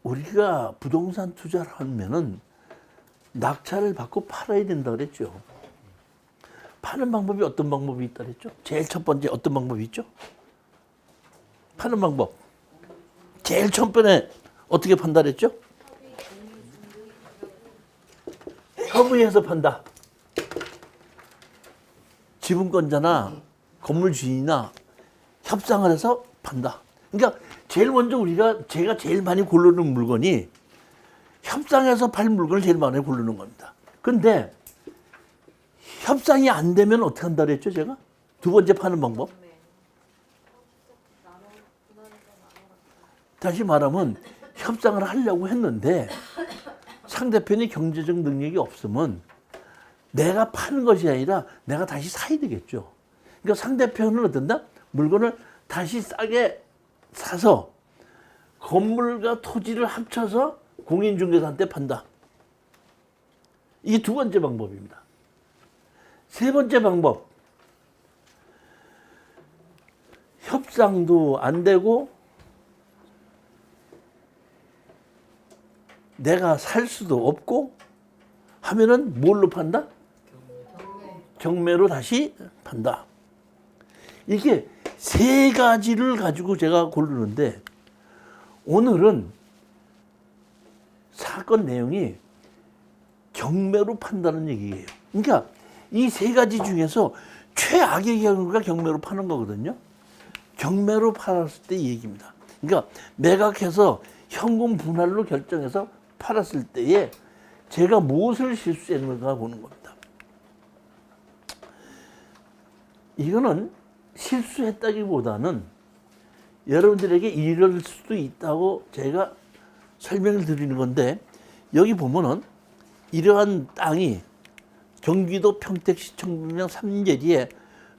우리가 부동산 투자를 하면은 낙찰을 받고 팔아야 된다 그랬죠. 파는 방법이 어떤 방법이 있다 그랬죠? 제일 첫 번째 어떤 방법이 있죠? 파는 방법. 제일 첫 번에 어떻게 판다 그랬죠? 협의해서 판다. 지분권자나 건물 주인이나 협상을 해서 판다. 그러니까 제일 먼저 제가 제일 많이 고르는 물건이 협상해서 팔 물건을 제일 많이 고르는 겁니다. 근데 협상이 안 되면 어떻게 한다 그랬죠, 제가? 두 번째 파는 방법. 다시 말하면 협상을 하려고 했는데 상대편이 경제적 능력이 없으면 내가 파는 것이 아니라 내가 다시 사야 되겠죠. 그러니까 상대편은 어떤다? 물건을 다시 싸게 사서 건물과 토지를 합쳐서 공인중개사한테 판다. 이게 두 번째 방법입니다. 세 번째 방법. 협상도 안 되고 내가 살 수도 없고 하면은 뭘로 판다? 경매로 다시 판다. 이게 세 가지를 가지고 제가 고르는데 오늘은 사건 내용이 경매로 판다는 얘기예요. 그러니까 이 세 가지 중에서 최악의 경우가 경매로 파는 거거든요. 경매로 팔았을 때 이 얘기입니다. 그러니까 매각해서 현금 분할로 결정해서 팔았을 때에 제가 무엇을 실수했는가 보는 겁니다. 이거는 실수했다기보다는 여러분들에게 이럴 수도 있다고 제가 설명을 드리는 건데 여기 보면은 이러한 땅이 경기도 평택시청구명 3제리에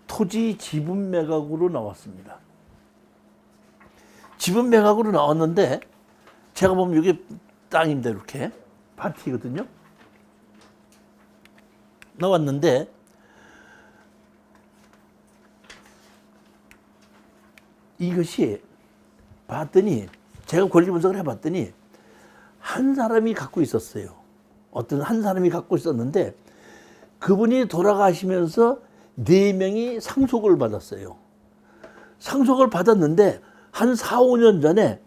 토지 지분 매각으로 나왔습니다. 지분 매각으로 나왔는데 제가 보면 여기 땅인데 이렇게 밭이거든요. 나왔는데 이것이 봤더니 제가 권리 분석을 해봤더니 한 사람이 갖고 있었어요. 어떤 한 사람이 갖고 있었는데 그분이 돌아가시면서 4명이 상속을 받았어요. 상속을 받았는데 한 4, 5년 전에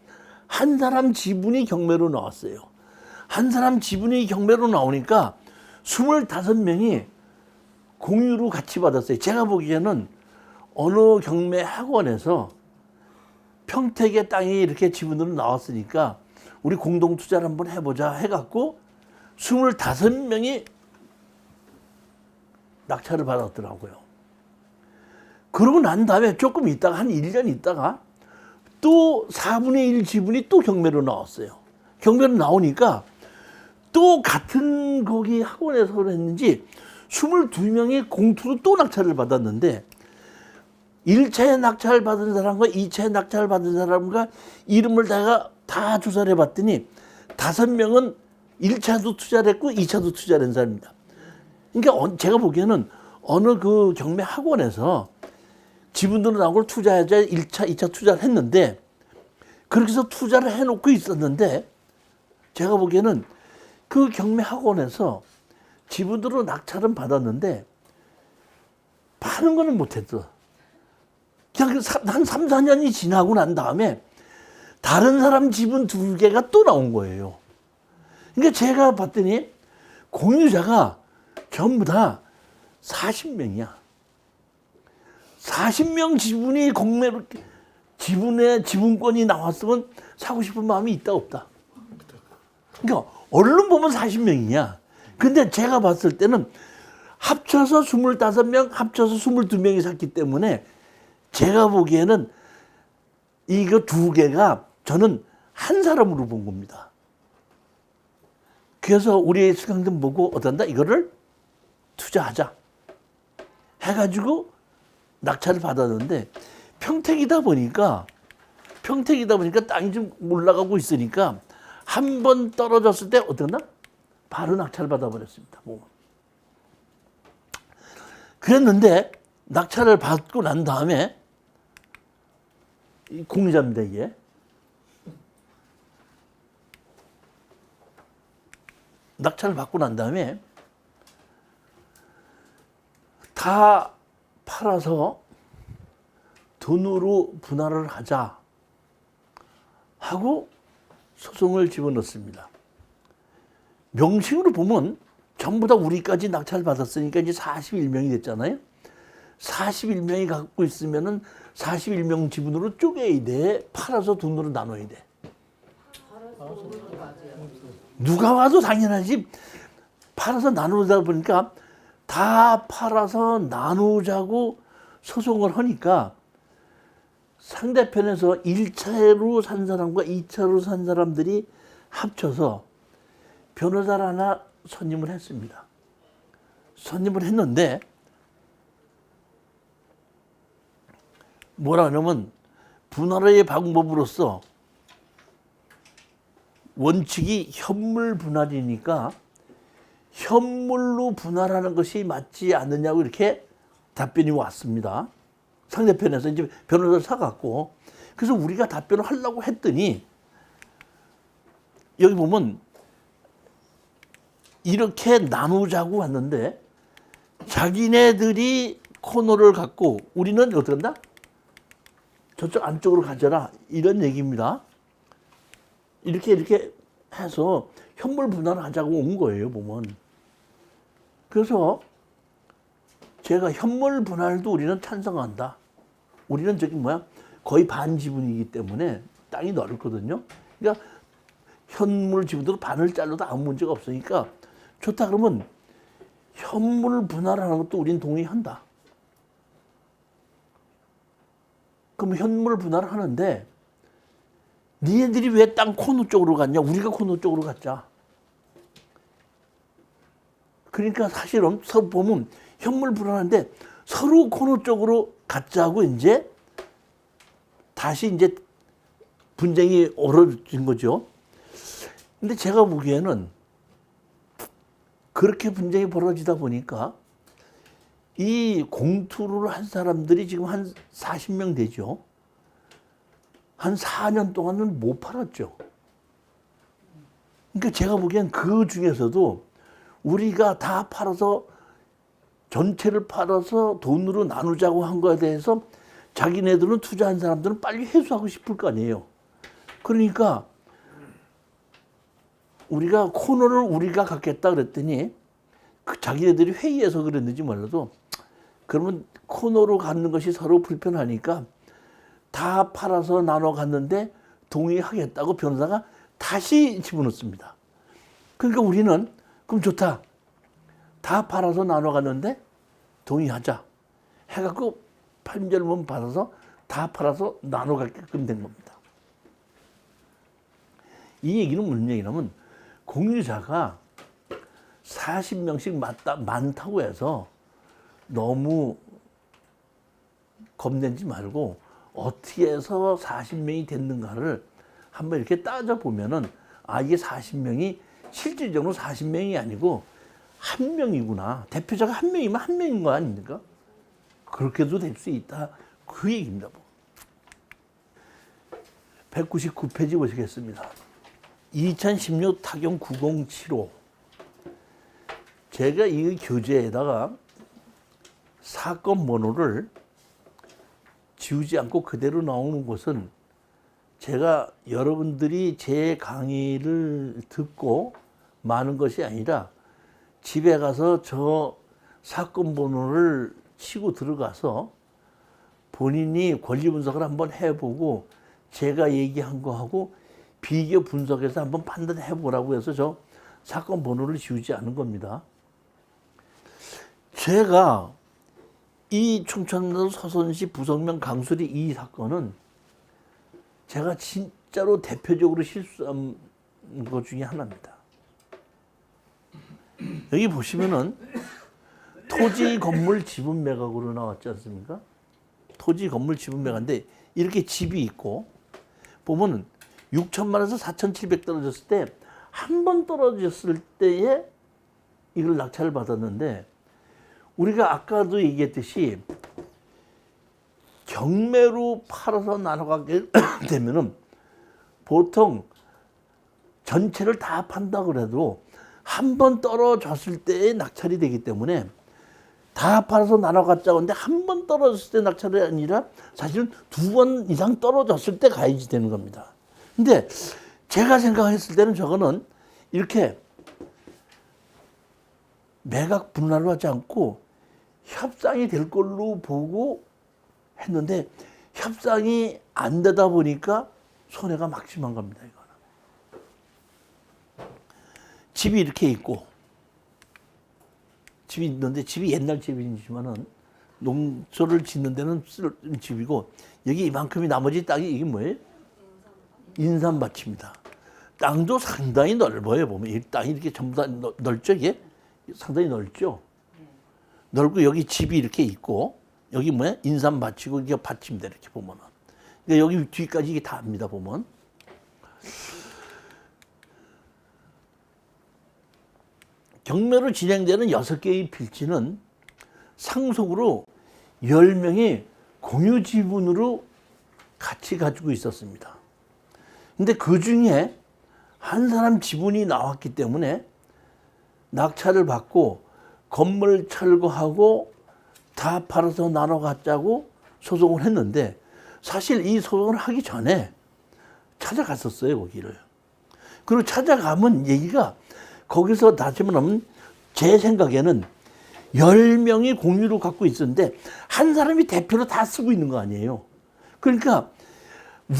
한 사람 지분이 경매로 나왔어요. 한 사람 지분이 경매로 나오니까 25명이 공유로 같이 받았어요. 제가 보기에는 어느 경매 학원에서 평택의 땅이 이렇게 지분으로 나왔으니까 우리 공동 투자를 한번 해보자 해갖고 25명이 낙찰을 받았더라고요. 그러고 난 다음에 조금 있다가 한 1년 있다가 또 4분의 1 지분이 또 경매로 나왔어요. 경매로 나오니까 또 같은 거기 학원에서 했는지 22명이 공투로 또 낙찰을 받았는데 1차에 낙찰 받은 사람과 2차에 낙찰 받은 사람과 이름을 다 조사를 해봤더니 5명은 1차도 투자를 했고 2차도 투자를 한 사람입니다. 그러니까 제가 보기에는 어느 그 경매 학원에서 지분으로 나온 걸 투자하자 1차, 2차 투자를 했는데 그렇게 해서 투자를 해놓고 있었는데 제가 보기에는 그 경매 학원에서 지분으로 낙찰은 받았는데 파는 거는 못했어. 그냥 한 3, 4년이 지나고 난 다음에 다른 사람 지분 2개가 또 나온 거예요. 그러니까 제가 봤더니 공유자가 전부 다 40명이야. 40명 지분이 공매로 지분에 지분권이 나왔으면 사고 싶은 마음이 있다 없다. 그러니까 얼른 보면 40명이냐. 근데 제가 봤을 때는 합쳐서 25명, 합쳐서 22명이 샀기 때문에 제가 보기에는 이거 2개가 저는 한 사람으로 본 겁니다. 그래서 우리 수강생 보고 어떤다? 이거를 투자하자 해가지고 낙찰을 받았는데 평택이다 보니까 땅이 좀 올라가고 있으니까 한 번 떨어졌을 때 어떤다? 바로 낙찰을 받아버렸습니다. 그랬는데 낙찰을 받고 난 다음에 공유자입니다, 이게. 낙찰을 받고 난 다음에 다 팔아서 돈으로 분할을 하자 하고 소송을 집어넣습니다. 명칭으로 보면 전부 다 우리까지 낙찰 받았으니까 이제 41명이 됐잖아요. 41명이 갖고 있으면은 41명 지분으로 쪼개야 돼. 팔아서 돈으로 나눠야 돼. 누가 와도 당연하지. 팔아서 나누다 보니까 다 팔아서 나누자고 소송을 하니까 상대편에서 1차로 산 사람과 2차로 산 사람들이 합쳐서 변호사를 하나 선임을 했습니다. 선임을 했는데 뭐라 하냐면 분할의 방법으로서 원칙이 현물 분할이니까 현물로 분할하는 것이 맞지 않느냐고 이렇게 답변이 왔습니다. 상대편에서 이제 변호사를 사갖고 그래서 우리가 답변을 하려고 했더니 여기 보면 이렇게 나누자고 왔는데 자기네들이 코너를 갖고 우리는 어떻게 한다? 저쪽 안쪽으로 가져라 이런 얘기입니다. 이렇게 해서 현물 분할을 하자고 온 거예요, 보면. 그래서 제가 현물 분할도 우리는 찬성한다. 우리는 저기 거의 반 지분이기 때문에 땅이 넓거든요. 그러니까 현물 지분으로 반을 잘라도 아무 문제가 없으니까 좋다 그러면 현물 분할하는 것도 우린 동의한다. 그럼 현물 분할을 하는데 니네들이 왜 땅 코너 쪽으로 갔냐? 우리가 코너 쪽으로 갔자. 그러니까 사실은 서로 보면 현물 분할하는데 서로 코너 쪽으로 갔자고 이제 다시 이제 분쟁이 벌어진 거죠. 근데 제가 보기에는 그렇게 분쟁이 벌어지다 보니까 이 공투를 한 사람들이 지금 한 40명 되죠. 한 4년 동안은 못 팔았죠. 그러니까 제가 보기엔 그 중에서도 우리가 다 팔아서 전체를 팔아서 돈으로 나누자고 한 거에 대해서 자기네들은 투자한 사람들은 빨리 회수하고 싶을 거 아니에요. 그러니까 우리가 코너를 우리가 갖겠다 그랬더니 자기네들이 회의해서 그랬는지 몰라도 그러면 코너로 갖는 것이 서로 불편하니까 다 팔아서 나눠 갔는데 동의하겠다고 변호사가 다시 집어넣습니다. 그러니까 우리는 그럼 좋다. 다 팔아서 나눠 갔는데 동의하자. 해갖고 판결문 받아서 다 팔아서 나눠 가게끔 된 겁니다. 이 얘기는 무슨 얘기냐면 공유자가 40명씩 많다고 해서 너무 겁내지 말고 어떻게 해서 40명이 됐는가를 한번 이렇게 따져보면은 이게 40명이 실질적으로 40명이 아니고 한 명이구나. 대표자가 한 명이면 한 명인 거 아닙니까? 그렇게도 될 수 있다. 그 얘기입니다. 199페이지 보시겠습니다. 2016 타경 9075. 제가 이 교재에다가 사건 번호를 지우지 않고 그대로 나오는 것은 제가 여러분들이 제 강의를 듣고 마는 것이 아니라 집에 가서 저 사건 번호를 치고 들어가서 본인이 권리 분석을 한번 해보고 제가 얘기한 거하고 비교 분석해서 한번 판단해 보라고 해서 저 사건 번호를 지우지 않은 겁니다. 제가 이 충청남도 서선시 부성면 강수리 이 사건은 제가 진짜로 대표적으로 실수한 것 중에 하나입니다. 여기 보시면은 토지 건물 지분 매각으로 나왔지 않습니까? 토지 건물 지분 매각인데 이렇게 집이 있고 보면은 6천만 원에서 4,700 떨어졌을 때 한 번 떨어졌을 때에 이걸 낙찰을 받았는데 우리가 아까도 얘기했듯이 경매로 팔아서 나눠가게 되면은 보통 전체를 다 판다 그래도 한 번 떨어졌을 때의 낙찰이 되기 때문에 다 팔아서 나눠 갖자고 하는데 한 번 떨어졌을 때 낙찰이 아니라 사실은 2번 이상 떨어졌을 때 가야지 되는 겁니다. 근데 제가 생각했을 때는 저거는 이렇게 매각 분할을 하지 않고 협상이 될 걸로 보고 했는데 협상이 안 되다 보니까 손해가 막심한 겁니다. 이거는. 집이 이렇게 있고 집이 있는데 집이 옛날 집이지만은 농소를 짓는 데는 쓸 집이고 여기 이만큼이 나머지 땅이 이게 뭐예요? 인삼밭입니다. 땅도 상당히 넓어요. 보면 이 땅이 이렇게 전부 다 넓죠. 이게 상당히 넓죠. 넓고 여기 집이 이렇게 있고 여기 뭐야? 인삼밭이고 이게 밭입니다. 이렇게 보면은. 그러니까 여기 뒤까지 이게 다 합니다. 보면. 경매로 진행되는 6개의 필지는 상속으로 10명이 공유 지분으로 같이 가지고 있었습니다. 근데 그 중에 한 사람 지분이 나왔기 때문에 낙찰을 받고 건물 철거하고 다 팔아서 나눠 갖자고 소송을 했는데 사실 이 소송을 하기 전에 찾아갔었어요, 거기를. 그리고 찾아가면 얘기가 거기서 다시 말하면 제 생각에는 10명이 공유로 갖고 있었는데 한 사람이 대표로 다 쓰고 있는 거 아니에요. 그러니까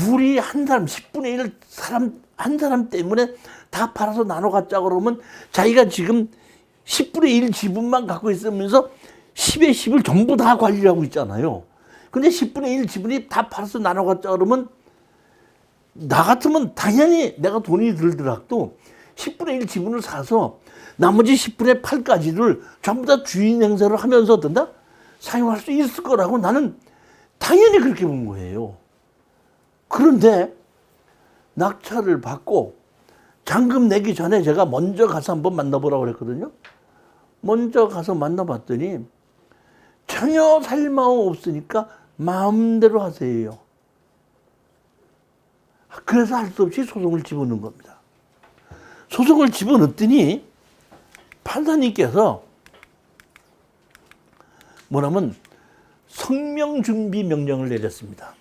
우리 한 사람 10분의 1 사람 한 사람 때문에 다 팔아서 나눠 갖자고 그러면 자기가 지금 10분의 1 지분만 갖고 있으면서 10의 10을 전부 다 관리를 하고 있잖아요. 근데 10분의 1 지분이 다 팔아서 나눠 갖자 그러면 나 같으면 당연히 내가 돈이 들더라도 10분의 1 지분을 사서 나머지 10분의 8까지를 전부 다 주인 행세를 하면서 어떤다? 사용할 수 있을 거라고 나는 당연히 그렇게 본 거예요. 그런데 낙찰을 받고 잔금 내기 전에 제가 먼저 가서 한번 만나보라고 그랬거든요. 먼저 가서 만나봤더니 전혀 살마음 없으니까 마음대로 하세요. 그래서 할 수 없이 소송을 집어넣은 겁니다. 소송을 집어넣었더니 판사님께서 뭐냐면 성명준비 명령을 내렸습니다.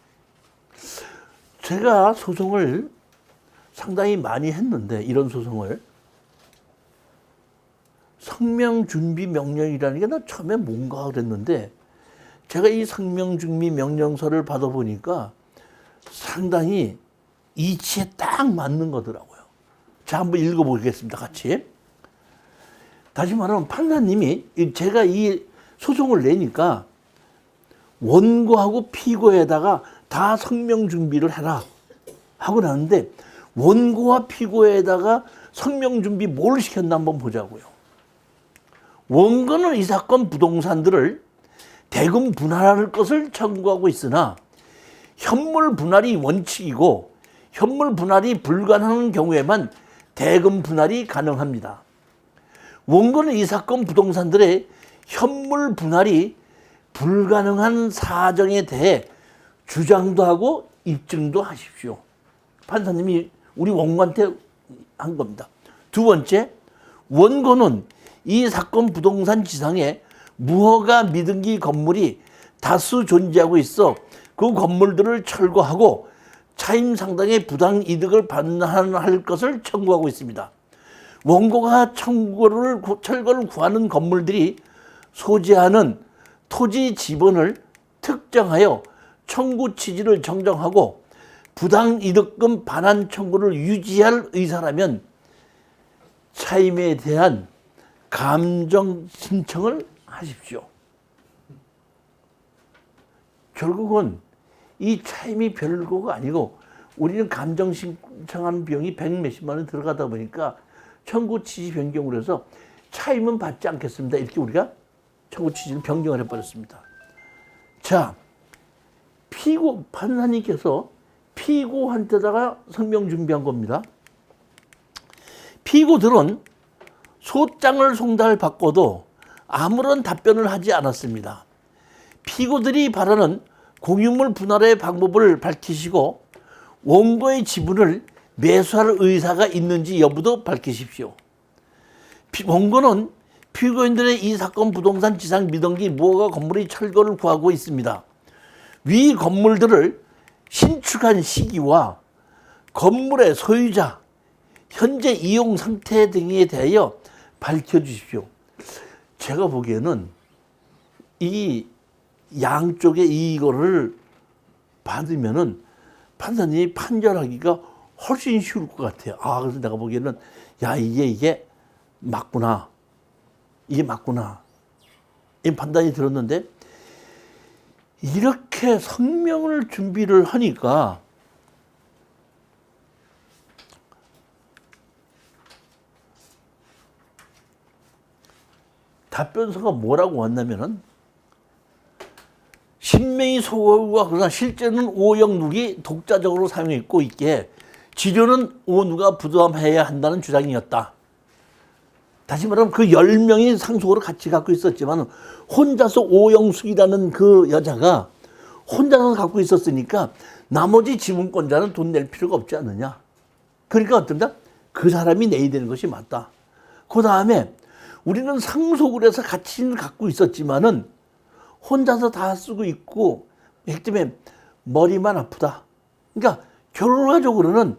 제가 소송을 상당히 많이 했는데 이런 소송을 성명준비 명령이라는 게 나 처음에 뭔가 그랬는데 제가 이 성명준비 명령서를 받아보니까 상당히 이치에 딱 맞는 거더라고요. 자, 한번 읽어보겠습니다. 같이. 다시 말하면 판사님이 제가 이 소송을 내니까 원고하고 피고에다가 다 성명 준비를 해라 하고 나는데 원고와 피고에다가 성명 준비 뭘 시켰나 한번 보자고요. 원고는 이 사건 부동산들을 대금 분할할 것을 청구하고 있으나 현물 분할이 원칙이고 현물 분할이 불가능한 경우에만 대금 분할이 가능합니다. 원고는 이 사건 부동산들의 현물 분할이 불가능한 사정에 대해 주장도 하고 입증도 하십시오. 판사님이 우리 원고한테 한 겁니다. 두 번째, 원고는 이 사건 부동산 지상에 무허가 미등기 건물이 다수 존재하고 있어 그 건물들을 철거하고 차임 상당의 부당 이득을 반환할 것을 청구하고 있습니다. 원고가 철거를 구하는 건물들이 소지하는 토지 지분을 특정하여 청구 취지를 정정하고 부당 이득금 반환 청구를 유지할 의사라면 차임에 대한 감정 신청을 하십시오. 결국은 이 차임이 별거가 아니고 우리는 감정 신청하는 비용이 100 몇십만 원 들어가다 보니까 청구 취지 변경을 해서 차임은 받지 않겠습니다. 이렇게 우리가 청구 취지를 변경을 해버렸습니다. 자, 판사님께서 피고한테다가 성명 준비한 겁니다. 피고들은 소장을 송달받고도 아무런 답변을 하지 않았습니다. 피고들이 바라는 공유물 분할의 방법을 밝히시고 원고의 지분을 매수할 의사가 있는지 여부도 밝히십시오. 원고는 피고인들의 이 사건 부동산 지상 미등기 무허가 건물의 철거를 구하고 있습니다. 위 건물들을 신축한 시기와 건물의 소유자, 현재 이용 상태 등에 대하여 밝혀주십시오. 제가 보기에는 이 양쪽의 이거를 받으면은 판사님이 판결하기가 훨씬 쉬울 것 같아요. 그래서 내가 보기에는 이게 맞구나. 이게 맞구나. 이 판단이 들었는데 이렇게 성명을 준비를 하니까 답변서가 뭐라고 왔냐면은 신명이 소고가 그러나 실제는 오영룩이 독자적으로 사용했고 있기에 지료는 오누가 부담해야 한다는 주장이었다. 다시 말하면 그 10명이 상속으로 같이 갖고 있었지만 혼자서 오영숙이라는 그 여자가 혼자서 갖고 있었으니까 나머지 지문권자는 돈 낼 필요가 없지 않느냐. 그러니까 어떤가? 그 사람이 내야 되는 것이 맞다. 그 다음에 우리는 상속을 해서 같이 갖고 있었지만은 혼자서 다 쓰고 있고 핵심에 머리만 아프다. 그러니까 결과적으로는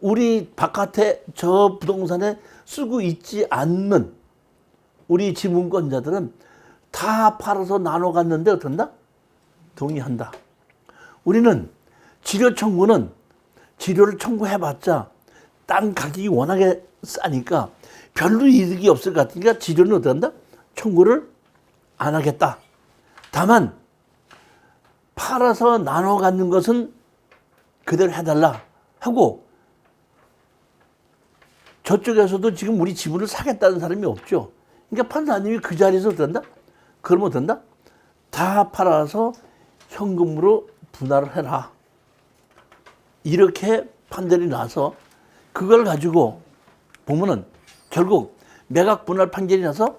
우리 바깥에 저 부동산에 쓰고 있지 않는 우리 지문권자들은 다 팔아서 나눠 갔는데 어떤다? 동의한다. 우리는 지료 청구는 지료를 청구해봤자 땅 가격이 워낙에 싸니까 별로 이득이 없을 것 같으니까 지료는 어떤다? 청구를 안 하겠다. 다만 팔아서 나눠 갖는 것은 그대로 해달라 하고 저쪽에서도 지금 우리 지분을 사겠다는 사람이 없죠. 그러니까 판사님이 그 자리에서 어떤다? 그러면 어떤다? 다 팔아서 현금으로 분할을 해라. 이렇게 판결이 나서 그걸 가지고 보면은 결국 매각 분할 판결이 나서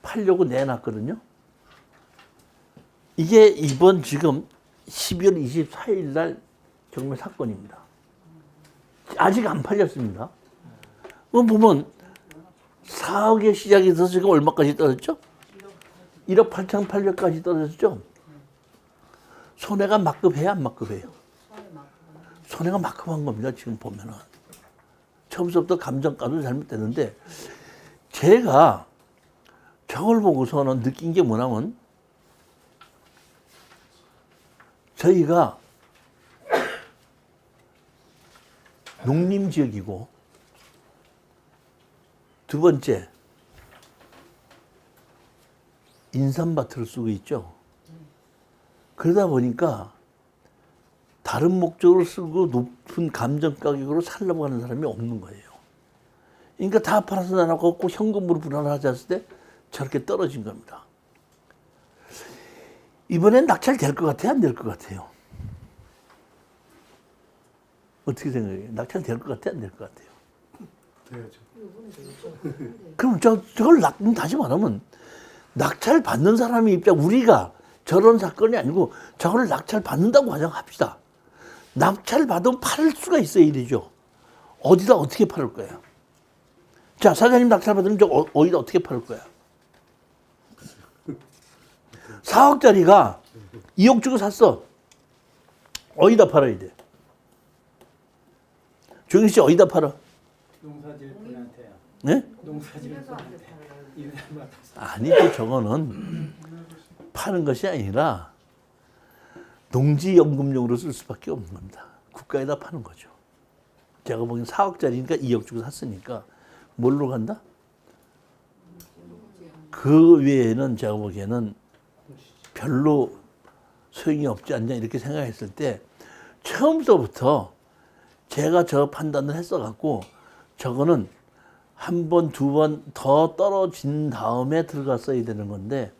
팔려고 내놨거든요. 이게 이번 지금 12월 24일 날 경매 사건입니다. 아직 안 팔렸습니다. 보면 4억에 시작이 돼서 지금 얼마까지 떨어졌죠? 1억 8,800까지 떨어졌죠? 손해가 막급해요, 안 막급해요? 손해가 막급한 겁니다, 지금 보면은. 처음부터 감정가도 잘못됐는데, 제가 저걸 보고서는 느낀 게 뭐냐면, 저희가 농림지역이고, 두 번째, 인삼밭을 쓰고 있죠. 그러다 보니까 다른 목적으로 쓰고 높은 감정 가격으로 살려고 하는 사람이 없는 거예요. 그러니까 다 팔아서 나눠고 꼭 현금으로 분할하지 않을 때 저렇게 떨어진 겁니다. 이번엔 낙찰될 것 같아요? 안 될 것 같아요? 어떻게 생각해요? 낙찰될 것 같아요? 안 될 것 같아요? 돼야죠. 그럼 저걸 다시 말하면 낙찰 받는 사람의 입장, 우리가 저런 사건이 아니고 저걸 낙찰 받는다고 가정합시다. 낙찰 받으면 팔을 수가 있어야 되죠. 어디다 어떻게 팔을 거예요? 자, 사장님 낙찰 받으면 저 어디다 어떻게 팔을 거야? 4억짜리가 2억 주고 샀어. 어디다 팔아야 돼? 조경 씨 어디다 팔아? 농사질 분한테요. 네? 농사질 분한테. 아니죠. 저거는 파는 것이 아니라 농지연금용으로 쓸 수밖에 없는 겁니다. 국가에다 파는 거죠. 제가 보기엔 4억짜리니까 2억 주고 샀으니까 뭘로 간다? 그 외에는 제가 보기에는 별로 소용이 없지 않냐 이렇게 생각했을 때 처음부터 제가 저 판단을 했어갖고 저거는 한 번, 두 번 더 떨어진 다음에 들어갔어야 되는 건데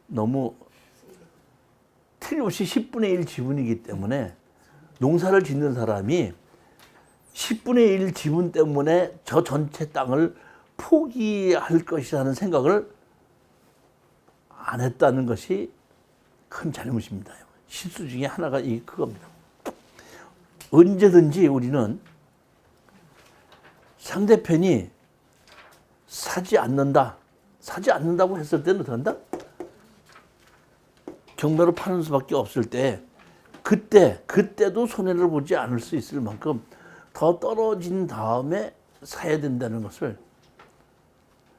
너무 틀림없이 10분의 1 지분이기 때문에 농사를 짓는 사람이 10분의 1 지분 때문에 저 전체 땅을 포기할 것이라는 생각을 안 했다는 것이 큰 잘못입니다. 실수 중에 하나가 그겁니다. 언제든지 우리는 상대편이 사지 않는다. 사지 않는다고 했을 때는 어떡한다? 경매로 파는 수밖에 없을 때 그때도 손해를 보지 않을 수 있을 만큼 더 떨어진 다음에 사야 된다는 것을.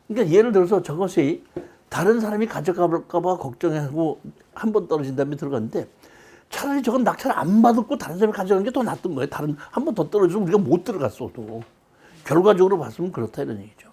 그러니까 예를 들어서 저것이 다른 사람이 가져갈까 봐 걱정하고 한 번 떨어진 다음에 들어갔는데 차라리 저건 낙찰 안 받았고 다른 사람이 가져가는 게 더 낫던 거예요. 다른 한 번 더 떨어지면 우리가 못 들어갔어도. 결과적으로 봤으면 그렇다 이런 얘기죠.